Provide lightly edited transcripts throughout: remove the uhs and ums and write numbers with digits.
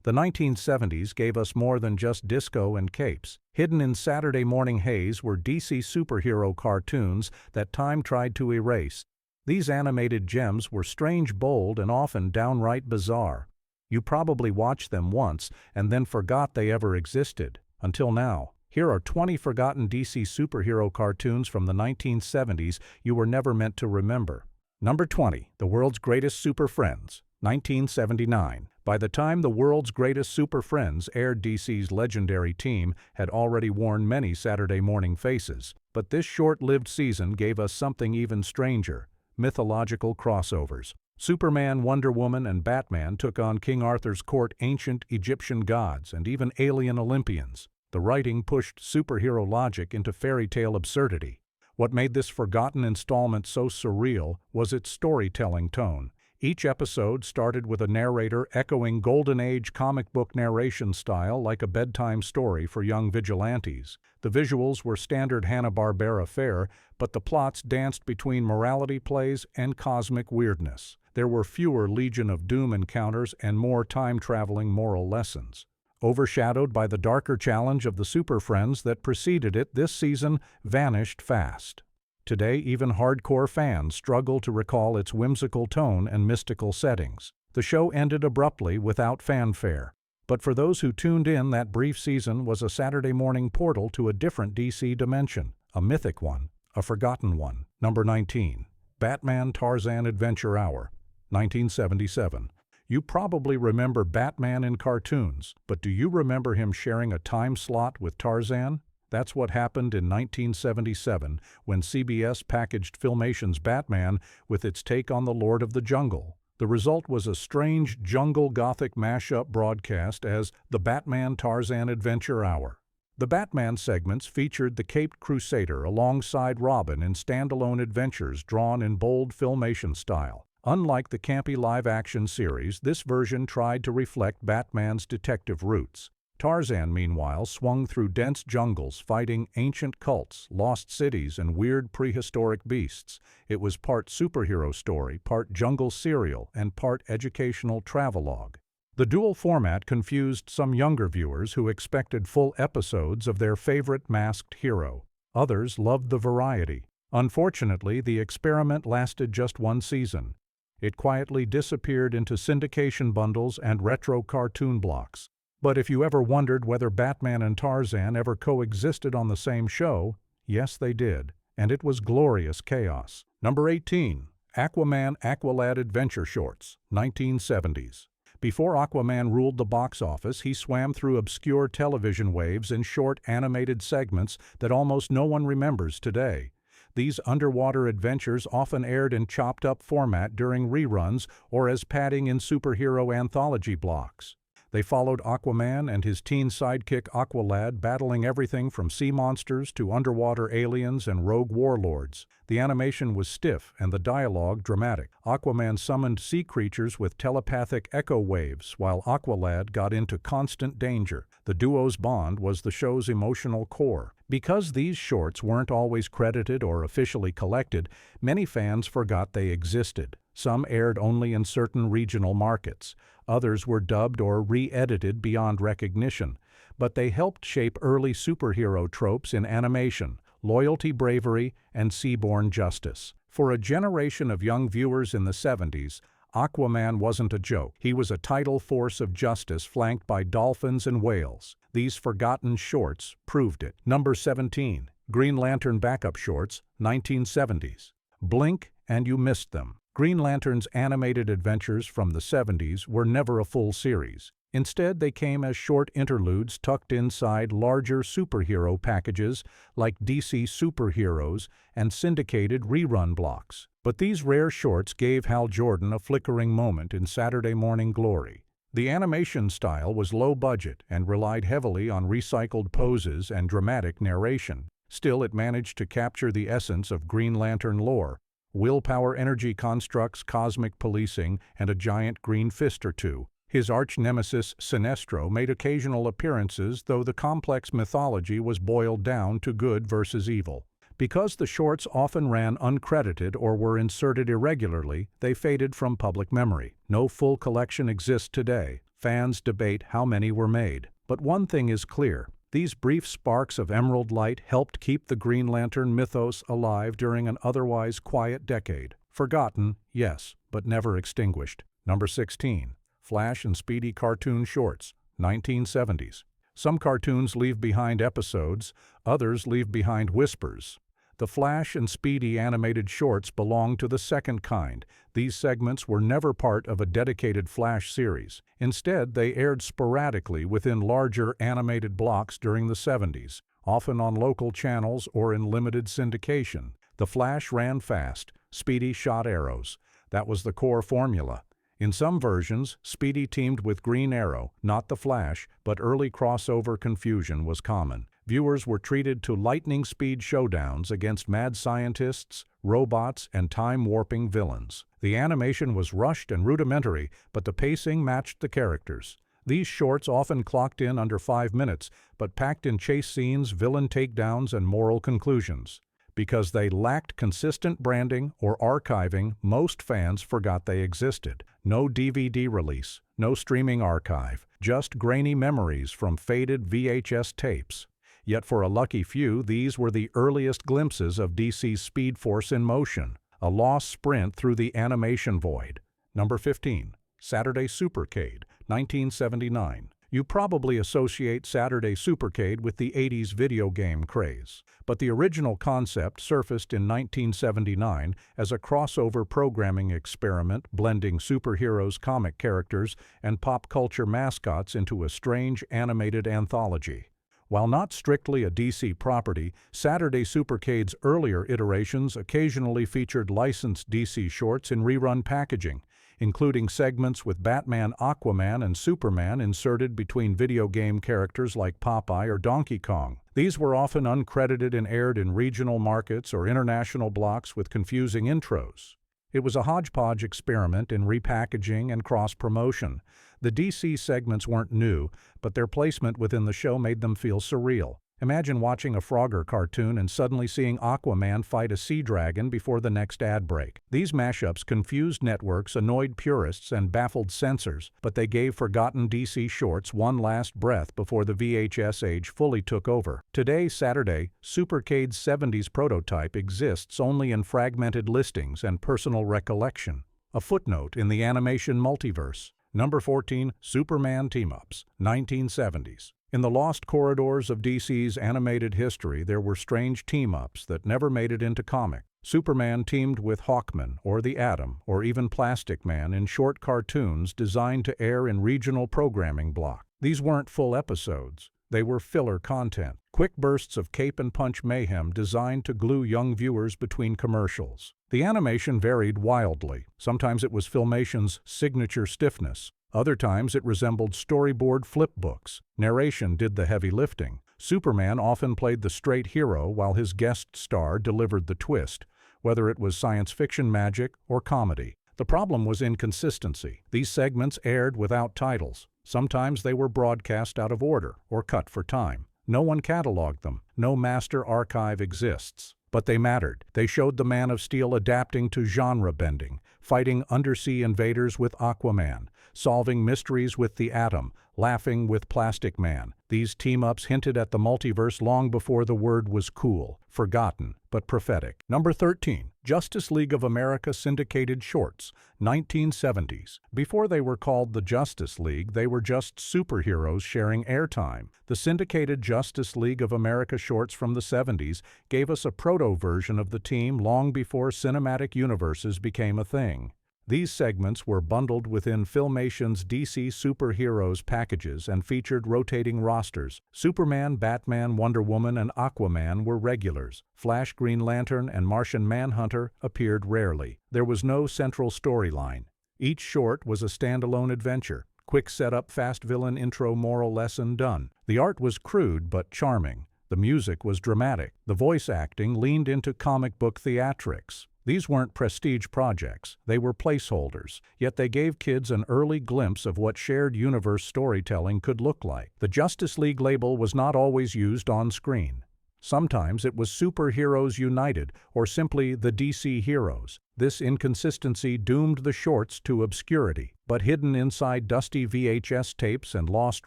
The 1970s gave us more than just disco and capes. Hidden in Saturday morning haze were DC superhero cartoons that time tried to erase. These animated gems were strange, bold, and often downright bizarre. You probably watched them once and then forgot they ever existed. Until now. Here are 20 forgotten DC superhero cartoons from the 1970s you were never meant to remember. Number 20. The World's Greatest Super Friends, 1979. By the time The World's Greatest Super Friends aired, DC's legendary team had already worn many Saturday morning faces. But this short-lived season gave us something even stranger: mythological crossovers. Superman, Wonder Woman, and Batman took on King Arthur's court, ancient Egyptian gods, and even alien Olympians. The writing pushed superhero logic into fairy tale absurdity. What made this forgotten installment so surreal was its storytelling tone. Each episode started with a narrator echoing Golden Age comic book narration style like a bedtime story for young vigilantes. The visuals were standard Hanna-Barbera fare, but the plots danced between morality plays and cosmic weirdness. There were fewer Legion of Doom encounters and more time-traveling moral lessons. Overshadowed by the darker challenge of the Super Friends that preceded it, this season vanished fast. Today, even hardcore fans struggle to recall its whimsical tone and mystical settings. The show ended abruptly without fanfare. But for those who tuned in, that brief season was a Saturday morning portal to a different DC dimension, a mythic one, a forgotten one. Number 19. Batman Tarzan Adventure Hour, 1977. You probably remember Batman in cartoons, but do you remember him sharing a time slot with Tarzan? That's what happened in 1977 when CBS packaged Filmation's Batman with its take on the Lord of the Jungle. The result was a strange jungle gothic mashup broadcast as the Batman Tarzan Adventure Hour. The Batman segments featured the Caped Crusader alongside Robin in standalone adventures drawn in bold Filmation style. Unlike the campy live-action series, this version tried to reflect Batman's detective roots. Tarzan, meanwhile, swung through dense jungles fighting ancient cults, lost cities, and weird prehistoric beasts. It was part superhero story, part jungle serial, and part educational travelogue. The dual format confused some younger viewers who expected full episodes of their favorite masked hero. Others loved the variety. Unfortunately, the experiment lasted just one season. It quietly disappeared into syndication bundles and retro cartoon blocks. But if you ever wondered whether Batman and Tarzan ever coexisted on the same show, yes they did, and it was glorious chaos. Number 18. Aquaman Aqualad Adventure Shorts, 1970s. Before Aquaman ruled the box office, he swam through obscure television waves in short animated segments that almost no one remembers today. These underwater adventures often aired in chopped-up format during reruns or as padding in superhero anthology blocks. They followed Aquaman and his teen sidekick Aqualad battling everything from sea monsters to underwater aliens and rogue warlords. The animation was stiff and the dialogue dramatic. Aquaman summoned sea creatures with telepathic echo waves, while Aqualad got into constant danger. The duo's bond was the show's emotional core. Because these shorts weren't always credited or officially collected, many fans forgot they existed. Some aired only in certain regional markets. Others were dubbed or re-edited beyond recognition. But they helped shape early superhero tropes in animation: loyalty, bravery, and seaborne justice. For a generation of young viewers in the 70s, Aquaman wasn't a joke. He was a tidal force of justice flanked by dolphins and whales. These forgotten shorts proved it. Number 17. Green Lantern Backup Shorts, 1970s. Blink and you missed them. Green Lantern's animated adventures from the 70s were never a full series. Instead, they came as short interludes tucked inside larger superhero packages like DC Superheroes and syndicated rerun blocks. But these rare shorts gave Hal Jordan a flickering moment in Saturday morning glory. The animation style was low budget and relied heavily on recycled poses and dramatic narration. Still, it managed to capture the essence of Green Lantern lore: willpower, energy constructs, cosmic policing, and a giant green fist or two. His arch-nemesis Sinestro made occasional appearances, though the complex mythology was boiled down to good versus evil. Because the shorts often ran uncredited or were inserted irregularly, they faded from public memory. No full collection exists today. Fans debate how many were made. But one thing is clear. These brief sparks of emerald light helped keep the Green Lantern mythos alive during an otherwise quiet decade. Forgotten, yes, but never extinguished. Number 16. Flash and Speedy cartoon shorts, 1970s. Some cartoons leave behind episodes, others leave behind whispers. The Flash and Speedy animated shorts belong to the second kind. These segments were never part of a dedicated Flash series. Instead, they aired sporadically within larger animated blocks during the 70s, often on local channels or in limited syndication. The Flash ran fast, Speedy shot arrows. That was the core formula. In some versions, Speedy teamed with Green Arrow, not the Flash, but early crossover confusion was common. Viewers were treated to lightning-speed showdowns against mad scientists, robots, and time-warping villains. The animation was rushed and rudimentary, but the pacing matched the characters. These shorts often clocked in under 5 minutes, but packed in chase scenes, villain takedowns, and moral conclusions. Because they lacked consistent branding or archiving, most fans forgot they existed. No DVD release, no streaming archive, just grainy memories from faded VHS tapes. Yet for a lucky few, these were the earliest glimpses of DC's Speed Force in motion, a lost sprint through the animation void. Number 15. Saturday Supercade, 1979. You probably associate Saturday Supercade with the 80s video game craze, but the original concept surfaced in 1979 as a crossover programming experiment blending superheroes' comic characters and pop culture mascots into a strange animated anthology. While not strictly a DC property, Saturday Supercade's earlier iterations occasionally featured licensed DC shorts in rerun packaging, including segments with Batman, Aquaman, and Superman inserted between video game characters like Popeye or Donkey Kong. These were often uncredited and aired in regional markets or international blocks with confusing intros. It was a hodgepodge experiment in repackaging and cross-promotion. The DC segments weren't new, but their placement within the show made them feel surreal. Imagine watching a Frogger cartoon and suddenly seeing Aquaman fight a sea dragon before the next ad break. These mashups confused networks, annoyed purists, and baffled censors, but they gave forgotten DC shorts one last breath before the VHS age fully took over. Today, Saturday, Supercade's 70s prototype exists only in fragmented listings and personal recollection. A footnote in the animation multiverse. Number 14. Superman Team-Ups, 1970s. In the lost corridors of DC's animated history, there were strange team-ups that never made it into comic. Superman teamed with Hawkman, or the Atom, or even Plastic Man in short cartoons designed to air in regional programming block. These weren't full episodes. They were filler content, quick bursts of cape-and-punch mayhem designed to glue young viewers between commercials. The animation varied wildly. Sometimes it was Filmation's signature stiffness. Other times it resembled storyboard flipbooks. Narration did the heavy lifting. Superman often played the straight hero while his guest star delivered the twist, whether it was science fiction magic or comedy. The problem was inconsistency. These segments aired without titles. Sometimes they were broadcast out of order or cut for time. No one cataloged them. No master archive exists. But they mattered. They showed the Man of Steel adapting to genre bending, fighting undersea invaders with Aquaman, solving mysteries with the Atom, laughing with Plastic Man. These team-ups hinted at the multiverse long before the word was cool, forgotten, but prophetic. Number 13. Justice League of America syndicated shorts, 1970s. Before they were called the Justice League, they were just superheroes sharing airtime. The syndicated Justice League of America shorts from the 70s gave us a proto-version of the team long before cinematic universes became a thing. These segments were bundled within Filmation's DC Superheroes packages and featured rotating rosters. Superman, Batman, Wonder Woman, and Aquaman were regulars. Flash, Green Lantern, and Martian Manhunter appeared rarely. There was no central storyline. Each short was a standalone adventure. Quick setup, fast villain intro, moral lesson, done. The art was crude but charming. The music was dramatic. The voice acting leaned into comic book theatrics. These weren't prestige projects, they were placeholders, yet they gave kids an early glimpse of what shared universe storytelling could look like. The Justice League label was not always used on screen. Sometimes it was Superheroes United or simply the DC Heroes. This inconsistency doomed the shorts to obscurity, but hidden inside dusty VHS tapes and lost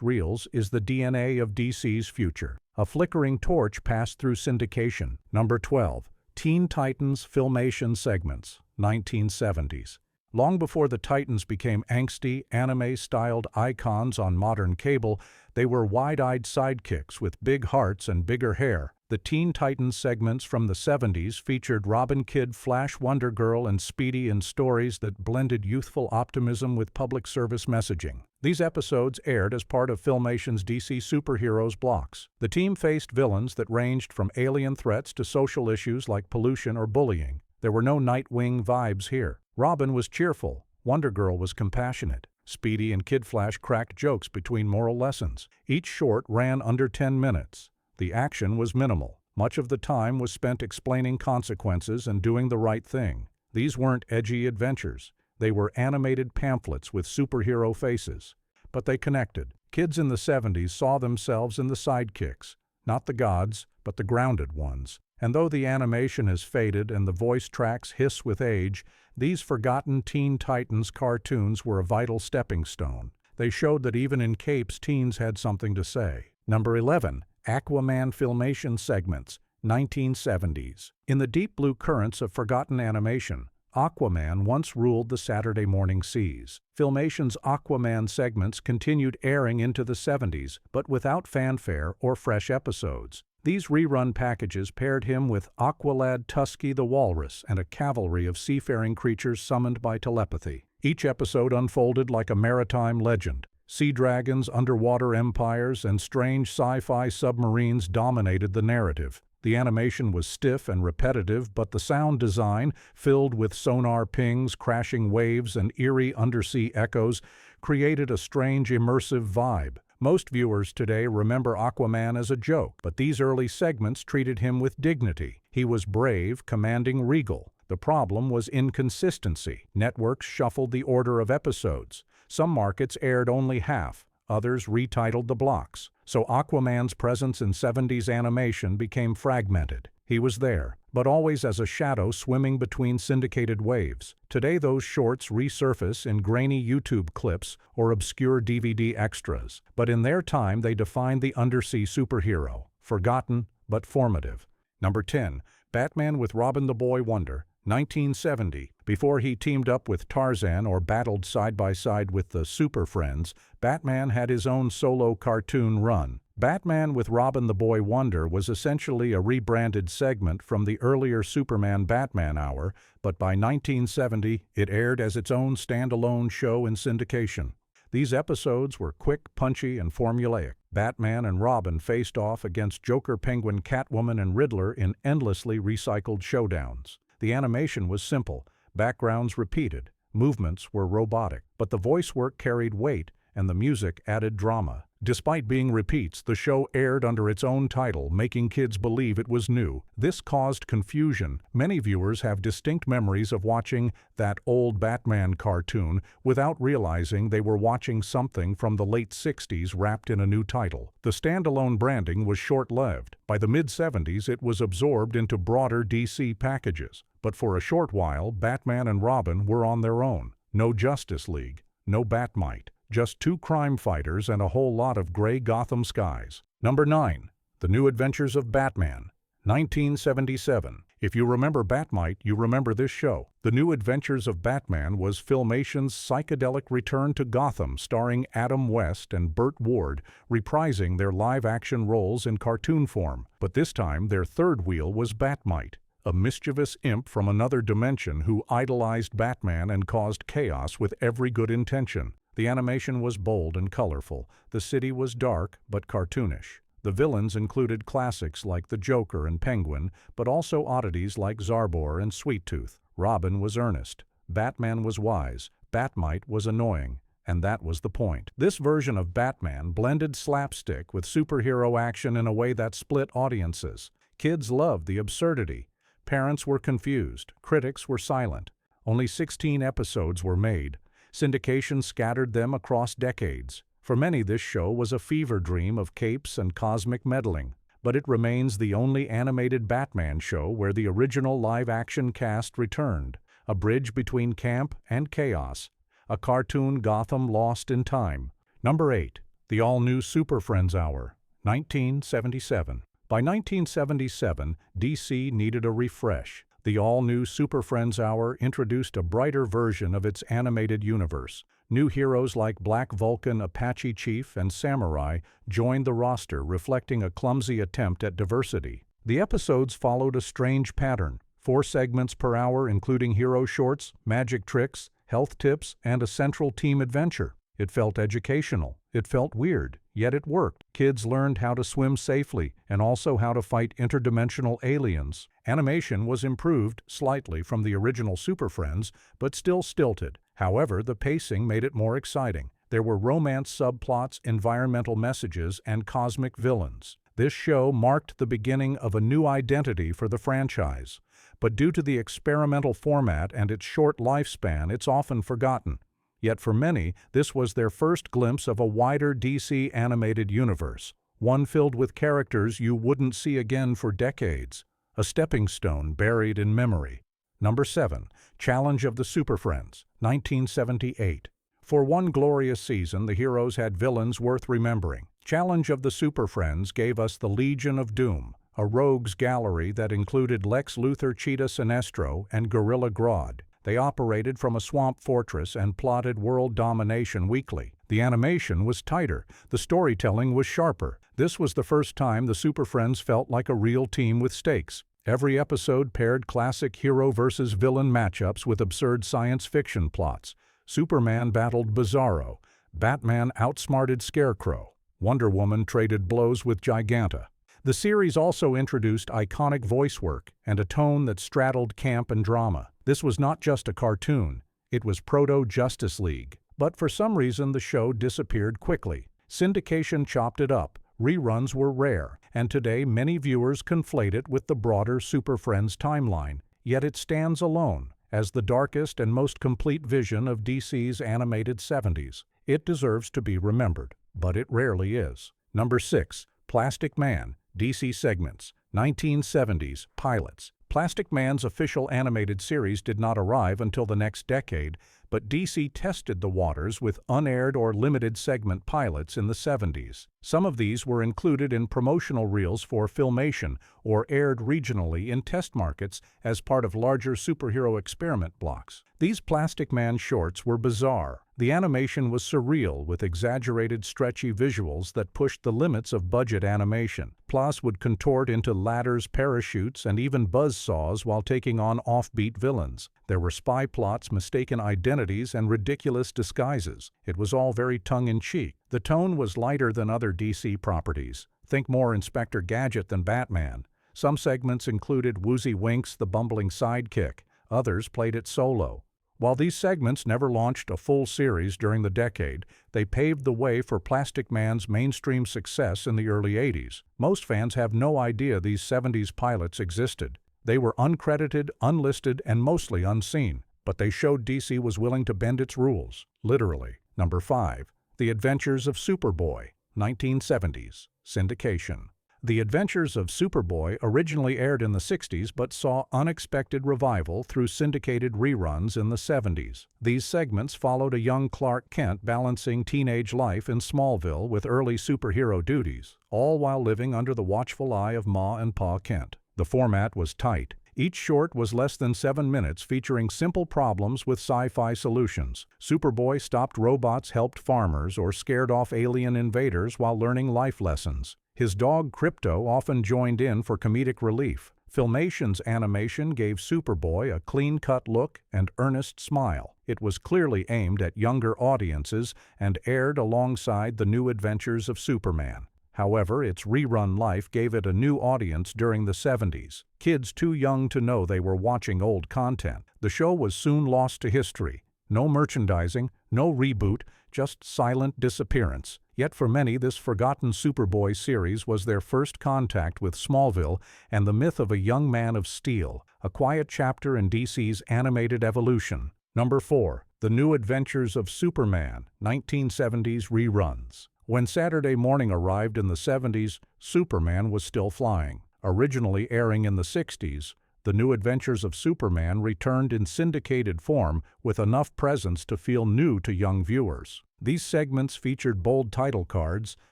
reels is the DNA of DC's future. A flickering torch passed through syndication. Number 12. Teen Titans Filmation Segments, 1970s. Long before the Titans became angsty, anime-styled icons on modern cable, they were wide-eyed sidekicks with big hearts and bigger hair. The Teen Titans segments from the 70s featured Robin, Kid, Flash, Wonder Girl, and Speedy in stories that blended youthful optimism with public service messaging. These episodes aired as part of Filmation's DC Superheroes blocks. The team faced villains that ranged from alien threats to social issues like pollution or bullying. There were no Nightwing vibes here. Robin was cheerful, Wonder Girl was compassionate. Speedy and Kid Flash cracked jokes between moral lessons. Each short ran under 10 minutes. The action was minimal. Much of the time was spent explaining consequences and doing the right thing. These weren't edgy adventures. They were animated pamphlets with superhero faces. But they connected. Kids in the 70s saw themselves in the sidekicks, not the gods, but the grounded ones. And though the animation has faded and the voice tracks hiss with age, these forgotten Teen Titans cartoons were a vital stepping stone. They showed that even in capes, teens had something to say. Number 11. Aquaman Filmation Segments, 1970s. In the deep blue currents of forgotten animation, Aquaman once ruled the Saturday morning seas. Filmation's Aquaman segments continued airing into the 70s, but without fanfare or fresh episodes. These rerun packages paired him with Aqualad Tusky the Walrus and a cavalry of seafaring creatures summoned by telepathy. Each episode unfolded like a maritime legend. Sea dragons, underwater empires, and strange sci-fi submarines dominated the narrative. The animation was stiff and repetitive, but the sound design, filled with sonar pings, crashing waves, and eerie undersea echoes, created a strange immersive vibe. Most viewers today remember Aquaman as a joke, but these early segments treated him with dignity. He was brave, commanding, regal. The problem was inconsistency. Networks shuffled the order of episodes. Some markets aired only half, others retitled the blocks. So Aquaman's presence in 70s animation became fragmented. He was there, but always as a shadow swimming between syndicated waves. Today those shorts resurface in grainy YouTube clips or obscure DVD extras. But in their time they defined the undersea superhero, forgotten but formative. Number 10. Batman with Robin the Boy Wonder, 1970. Before he teamed up with Tarzan or battled side by side with the Super Friends, Batman had his own solo cartoon run. Batman with Robin the Boy Wonder was essentially a rebranded segment from the earlier Superman-Batman Hour, but by 1970 it aired as its own standalone show in syndication. These episodes were quick, punchy, and formulaic. Batman and Robin faced off against Joker, Penguin, Catwoman, and Riddler in endlessly recycled showdowns. The animation was simple, backgrounds repeated, movements were robotic, but the voice work carried weight and the music added drama. Despite being repeats, the show aired under its own title, making kids believe it was new. This caused confusion. Many viewers have distinct memories of watching that old Batman cartoon without realizing they were watching something from the late 60s wrapped in a new title. The standalone branding was short-lived. By the mid-70s, it was absorbed into broader DC packages. But for a short while, Batman and Robin were on their own. No Justice League, no Batmite. Just two crime fighters and a whole lot of gray Gotham skies. Number 9. The New Adventures of Batman, 1977. If you remember Batmite, you remember this show. The New Adventures of Batman was Filmation's psychedelic return to Gotham, starring Adam West and Burt Ward, reprising their live-action roles in cartoon form. But this time, their third wheel was Batmite, a mischievous imp from another dimension who idolized Batman and caused chaos with every good intention. The animation was bold and colorful. The city was dark but cartoonish. The villains included classics like the Joker and Penguin, but also oddities like Zarbor and Sweet Tooth. Robin was earnest. Batman was wise. Batmite was annoying. And that was the point. This version of Batman blended slapstick with superhero action in a way that split audiences. Kids loved the absurdity. Parents were confused. Critics were silent. Only 16 episodes were made. Syndication scattered them across decades. For many, this show was a fever dream of capes and cosmic meddling, but it remains the only animated Batman show where the original live-action cast returned. a bridge between camp and chaos, a cartoon Gotham lost in time. Number 8. The all-new Super Friends Hour, 1977. By 1977, DC needed a refresh. The all-new Super Friends Hour introduced a brighter version of its animated universe. New heroes like Black Vulcan, Apache Chief, and Samurai joined the roster, reflecting a clumsy attempt at diversity. The episodes followed a strange pattern: 4 segments per hour, including hero shorts, magic tricks, health tips, and a central team adventure. It felt educational. It felt weird, yet it worked. Kids learned how to swim safely and also how to fight interdimensional aliens. Animation was improved slightly from the original Super Friends, but still stilted. However, the pacing made it more exciting. There were romance subplots, environmental messages, and cosmic villains. This show marked the beginning of a new identity for the franchise. But due to the experimental format and its short lifespan, it's often forgotten. Yet for many, this was their first glimpse of a wider DC animated universe, one filled with characters you wouldn't see again for decades. A stepping stone buried in memory. Number 7. Challenge of the Super Friends, 1978. For one glorious season, the heroes had villains worth remembering. Challenge of the Super Friends gave us the Legion of Doom, a rogues gallery that included Lex Luthor, Cheetah Sinestro, and Gorilla Grodd. They operated from a swamp fortress and plotted world domination weekly. The animation was tighter. The storytelling was sharper. This was the first time the Super Friends felt like a real team with stakes. Every episode paired classic hero versus villain matchups with absurd science fiction plots. Superman battled Bizarro. Batman outsmarted Scarecrow. Wonder Woman traded blows with Giganta. The series also introduced iconic voice work and a tone that straddled camp and drama. This was not just a cartoon, it was proto-Justice League. But for some reason the show disappeared quickly. Syndication chopped it up, reruns were rare, and today many viewers conflate it with the broader Super Friends timeline. Yet it stands alone as the darkest and most complete vision of DC's animated 70s. It deserves to be remembered, but it rarely is. Number 6. Plastic Man, DC Segments, 1970s Pilots. Plastic Man's official animated series did not arrive until the next decade, but DC tested the waters with unaired or limited segment pilots in the 70s. Some of these were included in promotional reels for Filmation or aired regionally in test markets as part of larger superhero experiment blocks. These Plastic Man shorts were bizarre. The animation was surreal with exaggerated, stretchy visuals that pushed the limits of budget animation. Plas would contort into ladders, parachutes, and even buzzsaws while taking on offbeat villains. There were spy plots, mistaken identities, and ridiculous disguises. It was all very tongue-in-cheek. The tone was lighter than other DC properties. Think more Inspector Gadget than Batman. Some segments included Woozy Winks, the bumbling sidekick. Others played it solo. While these segments never launched a full series during the decade, they paved the way for Plastic Man's mainstream success in the early 80s. Most fans have no idea these 70s pilots existed. They were uncredited, unlisted, and mostly unseen, but they showed DC was willing to bend its rules, literally. Number 5. The Adventures of Superboy, 1970s, Syndication. The Adventures of Superboy originally aired in the 60s but saw unexpected revival through syndicated reruns in the 70s. These segments followed a young Clark Kent balancing teenage life in Smallville with early superhero duties, all while living under the watchful eye of Ma and Pa Kent. The format was tight. Each short was less than 7 minutes, featuring simple problems with sci-fi solutions. Superboy stopped robots, helped farmers, or scared off alien invaders while learning life lessons. His dog Crypto often joined in for comedic relief. Filmation's animation gave Superboy a clean-cut look and earnest smile. It was clearly aimed at younger audiences and aired alongside The New Adventures of Superman. However, its rerun life gave it a new audience during the 70s. Kids too young to know they were watching old content. The show was soon lost to history. No merchandising, no reboot, just silent disappearance. Yet for many, this forgotten Superboy series was their first contact with Smallville and the myth of a young man of steel, a quiet chapter in DC's animated evolution. Number 4. The New Adventures of Superman, 1970s reruns. When Saturday morning arrived in the 70s, Superman was still flying. Originally airing in the 60s, The New Adventures of Superman returned in syndicated form with enough presence to feel new to young viewers. These segments featured bold title cards,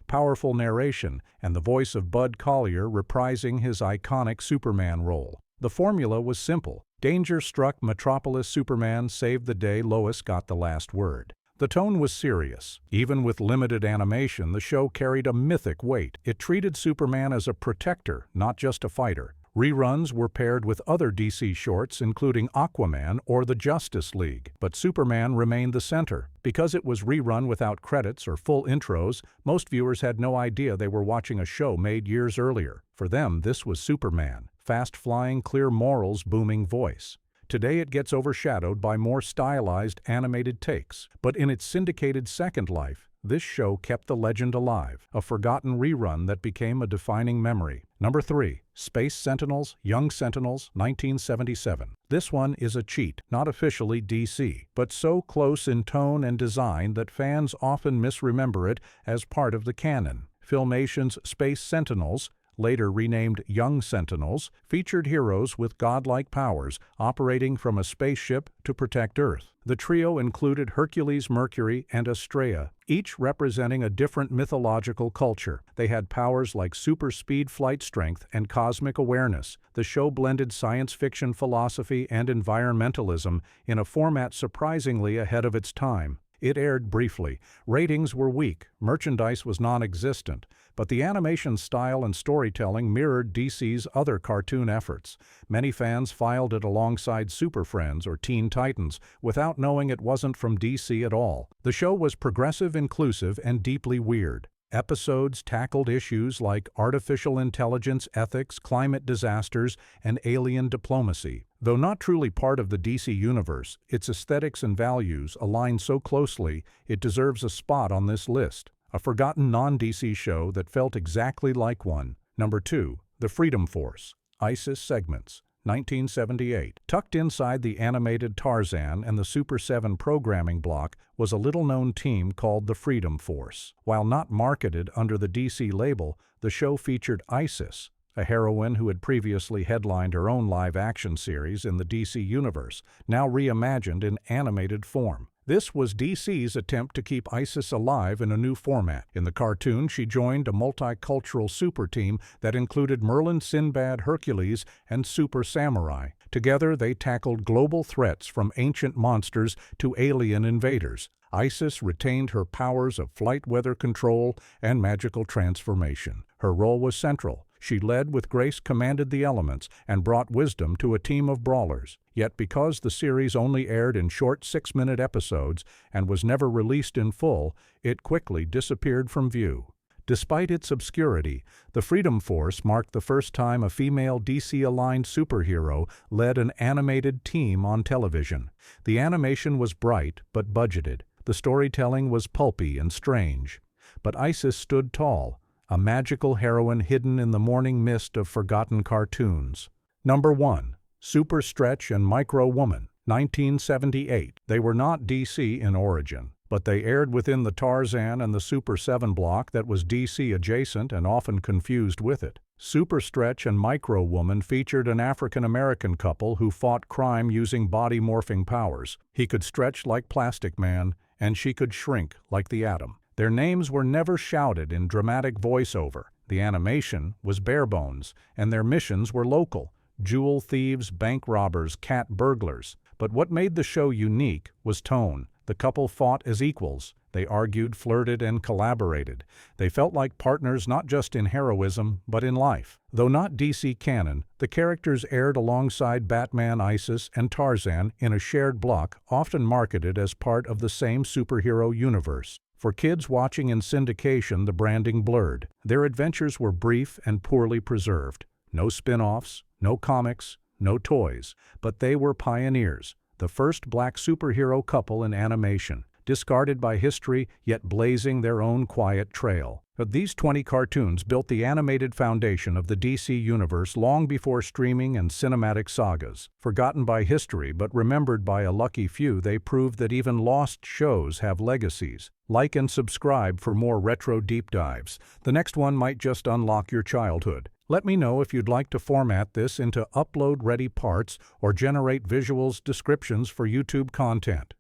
powerful narration, and the voice of Bud Collyer reprising his iconic Superman role. The formula was simple. Danger struck Metropolis, Superman saved the day, Lois got the last word. The tone was serious. Even with limited animation, the show carried a mythic weight. It treated Superman as a protector, not just a fighter. Reruns were paired with other DC shorts, including Aquaman or the Justice League, but Superman remained the center. Because it was rerun without credits or full intros, most viewers had no idea they were watching a show made years earlier. For them, this was Superman. Fast-flying, clear morals, booming voice. Today it gets overshadowed by more stylized, animated takes. But in its syndicated second life, this show kept the legend alive, a forgotten rerun that became a defining memory. Number 3. Space Sentinels, Young Sentinels, 1977. This one is a cheat, not officially DC, but so close in tone and design that fans often misremember it as part of the canon. Filmation's Space Sentinels, later renamed Young Sentinels, featured heroes with godlike powers operating from a spaceship to protect Earth. The trio included Hercules, Mercury, and Astrea, each representing a different mythological culture. They had powers like super speed, flight strength, and cosmic awareness. The show blended science fiction philosophy and environmentalism in a format surprisingly ahead of its time. It aired briefly. Ratings were weak, merchandise was non-existent, but the animation style and storytelling mirrored DC's other cartoon efforts. Many fans filed it alongside Super Friends or Teen Titans without knowing it wasn't from DC at all. The show was progressive, inclusive, and deeply weird. Episodes tackled issues like artificial intelligence, ethics, climate disasters, and alien diplomacy. Though not truly part of the DC universe, its aesthetics and values align so closely it deserves a spot on this list. A forgotten non-DC show that felt exactly like one. Number 2. The Freedom Force. ISIS segments. 1978. Tucked inside the animated Tarzan and the Super 7 programming block was a little-known team called the Freedom Force. While not marketed under the DC label, the show featured Isis, a heroine who had previously headlined her own live-action series in the DC universe, now reimagined in animated form. This was DC's attempt to keep Isis alive in a new format. In the cartoon, she joined a multicultural super team that included Merlin, Sinbad, Hercules, and Super Samurai. Together, they tackled global threats from ancient monsters to alien invaders. Isis retained her powers of flight, weather control, and magical transformation. Her role was central. She led with grace, commanded the elements, and brought wisdom to a team of brawlers. Yet because the series only aired in short 6-minute episodes and was never released in full, it quickly disappeared from view. Despite its obscurity, the Freedom Force marked the first time a female DC-aligned superhero led an animated team on television. The animation was bright but budgeted. The storytelling was pulpy and strange. But Isis stood tall, a magical heroine hidden in the morning mist of forgotten cartoons. Number 1. Super Stretch and Microwoman, 1978. They were not DC in origin, but they aired within the Tarzan and the Super 7 block that was DC adjacent and often confused with it. Super Stretch and Microwoman featured an African-American couple who fought crime using body-morphing powers. He could stretch like Plastic Man, and she could shrink like the Atom. Their names were never shouted in dramatic voiceover. The animation was bare bones, and their missions were local: jewel thieves, bank robbers, cat burglars. But what made the show unique was tone. The couple fought as equals. They argued, flirted, and collaborated. They felt like partners not just in heroism, but in life. Though not DC canon, the characters aired alongside Batman, Isis, and Tarzan in a shared block, often marketed as part of the same superhero universe. For kids watching in syndication, the branding blurred. Their adventures were brief and poorly preserved. No spin-offs, no comics, no toys. But they were pioneers, the first black superhero couple in animation, discarded by history yet blazing their own quiet trail. But these 20 cartoons built the animated foundation of the DC universe long before streaming and cinematic sagas. Forgotten by history but remembered by a lucky few, they proved that even lost shows have legacies. Like and subscribe for more retro deep dives. The next one might just unlock your childhood. Let me know if you'd like to format this into upload-ready parts or generate visuals descriptions for YouTube content.